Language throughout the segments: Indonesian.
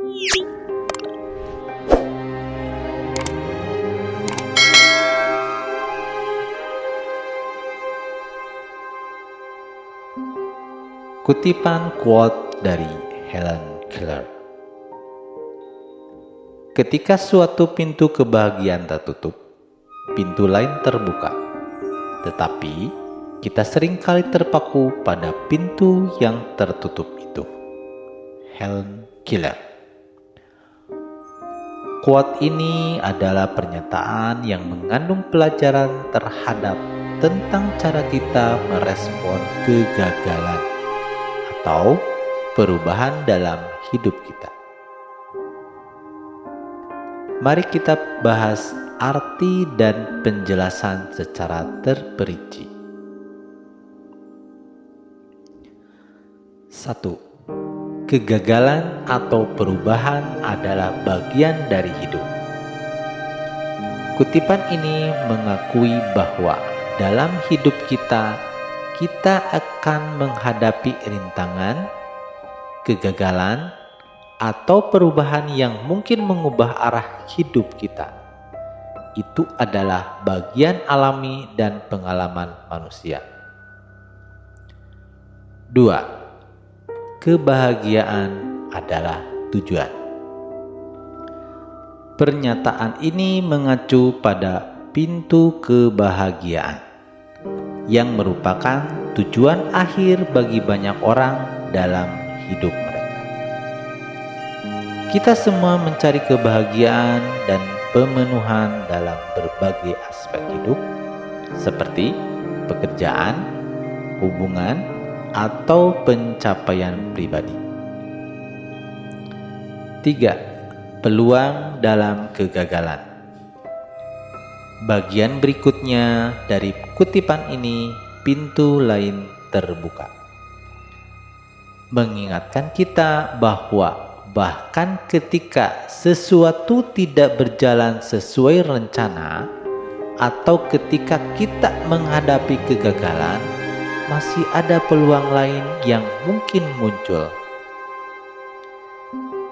Kutipan quote dari Helen Keller. Ketika suatu pintu kebahagiaan tertutup, pintu lain terbuka. Tetapi kita seringkali terpaku pada pintu yang tertutup itu. Helen Keller. Quote ini adalah pernyataan yang mengandung pelajaran terhadap tentang cara kita merespon kegagalan atau perubahan dalam hidup kita. Mari kita bahas arti dan penjelasan secara terperinci. 1. Kegagalan atau perubahan adalah bagian dari hidup. Kutipan ini mengakui bahwa dalam hidup kita akan menghadapi rintangan, kegagalan, atau perubahan yang mungkin mengubah arah hidup kita. Itu adalah bagian alami dan pengalaman manusia. 2. Kebahagiaan adalah tujuan. Pernyataan ini mengacu pada pintu kebahagiaan yang merupakan tujuan akhir bagi banyak orang dalam hidup mereka. Kita semua mencari kebahagiaan dan pemenuhan dalam berbagai aspek hidup, seperti pekerjaan, hubungan, atau pencapaian pribadi. 3. Peluang dalam kegagalan. Bagian berikutnya dari kutipan ini, pintu lain terbuka, mengingatkan kita bahwa bahkan ketika sesuatu tidak berjalan sesuai rencana atau ketika kita menghadapi kegagalan, masih ada peluang lain yang mungkin muncul.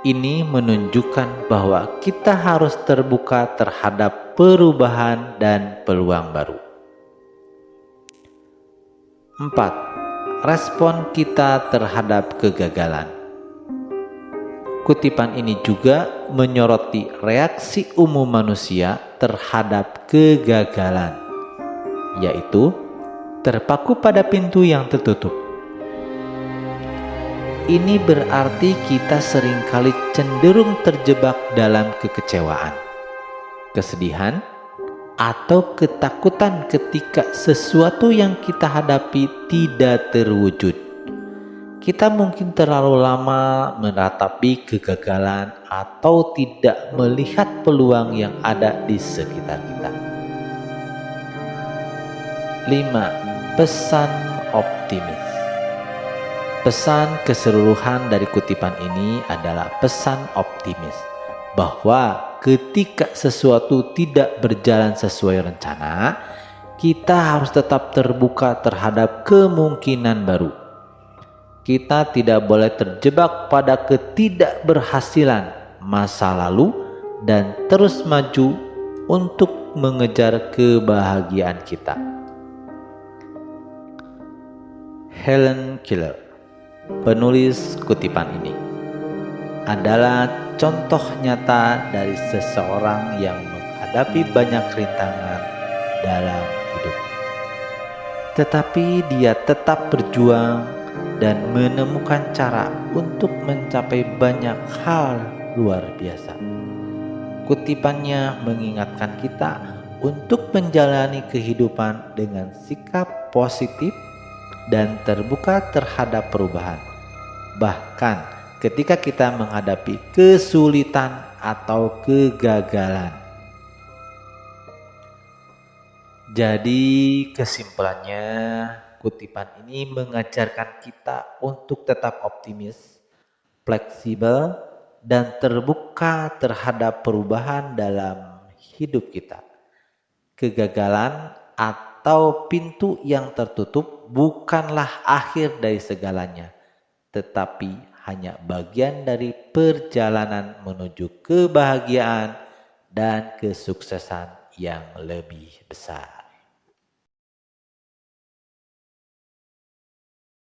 Ini menunjukkan bahwa kita harus terbuka terhadap perubahan dan peluang baru. 4. Respon kita terhadap kegagalan. Kutipan ini juga menyoroti reaksi umum manusia terhadap kegagalan, yaitu terpaku pada pintu yang tertutup. Ini berarti kita seringkali cenderung terjebak dalam kekecewaan, kesedihan, atau ketakutan ketika sesuatu yang kita hadapi tidak terwujud. Kita mungkin terlalu lama meratapi kegagalan atau tidak melihat peluang yang ada di sekitar kita. 5. Pesan optimis. Pesan keseluruhan dari kutipan ini adalah pesan optimis, bahwa ketika sesuatu tidak berjalan sesuai rencana, kita harus tetap terbuka terhadap kemungkinan baru. Kita tidak boleh terjebak pada ketidakberhasilan masa lalu dan terus maju untuk mengejar kebahagiaan kita. Helen Keller, penulis kutipan ini, adalah contoh nyata dari seseorang yang menghadapi banyak rintangan dalam hidup. Tetapi dia tetap berjuang dan menemukan cara untuk mencapai banyak hal luar biasa. Kutipannya mengingatkan kita untuk menjalani kehidupan dengan sikap positif dan terbuka terhadap perubahan, bahkan ketika kita menghadapi kesulitan atau kegagalan. Jadi kesimpulannya, kutipan ini mengajarkan kita untuk tetap optimis, fleksibel, dan terbuka terhadap perubahan dalam hidup kita. Kegagalan atau pintu yang tertutup bukanlah akhir dari segalanya, tetapi hanya bagian dari perjalanan menuju kebahagiaan dan kesuksesan yang lebih besar.